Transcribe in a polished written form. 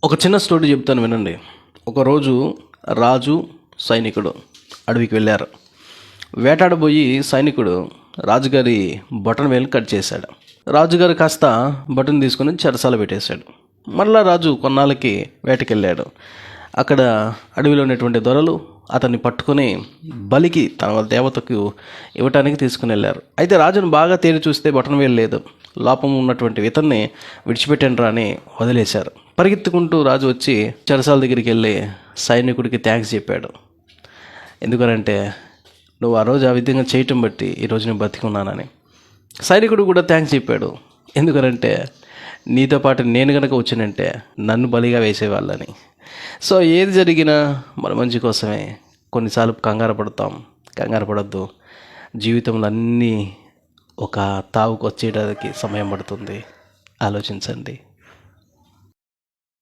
ఒక చిన్న స్టోరీ చెప్తాను వినండి. ఒకరోజు రాజు సైనికుడు అడవికి వెళ్ళారు. వేటాడబోయి సైనికుడు రాజుగారి బొటన వేలు కట్ చేశాడు. రాజుగారు కాస్త బటన్ తీసుకుని చెరసాల పెట్టేశాడు. మరలా రాజు కొన్నాళ్ళకి వేటకెళ్ళాడు. అక్కడ అడవిలో ఉన్నటువంటి దొరలు అతన్ని పట్టుకొని బలికి తన దేవతకు ఇవ్వటానికి తీసుకుని వెళ్ళారు. అయితే రాజును బాగా తేరి చూస్తే బొటన వేలు లేదు. లోపం ఉన్నటువంటి ఇతన్ని విడిచిపెట్టండిరా అని వదిలేశారు. పరిగెత్తుకుంటూ రాజు వచ్చి చెరసాల దగ్గరికి వెళ్ళి సైనికుడికి థ్యాంక్స్ చెప్పాడు. ఎందుకనంటే నువ్వు ఆ రోజు ఆ విధంగా చేయటం బట్టి ఈరోజు నేను బతికున్నానని. సైనికుడు కూడా థ్యాంక్స్ చెప్పాడు. ఎందుకనంటే నీతో పాటు నేను కనుక వచ్చినంటే నన్ను బలిగా వేసేవాళ్ళని. సో ఏది జరిగినా మన మంచి కోసమే. కొన్నిసార్లు కంగారు పడతాం. కంగారు పడద్దు. జీవితంలో అన్నీ ఒక తావుకు వచ్చేయడానికి సమయం పడుతుంది. ఆలోచించండి.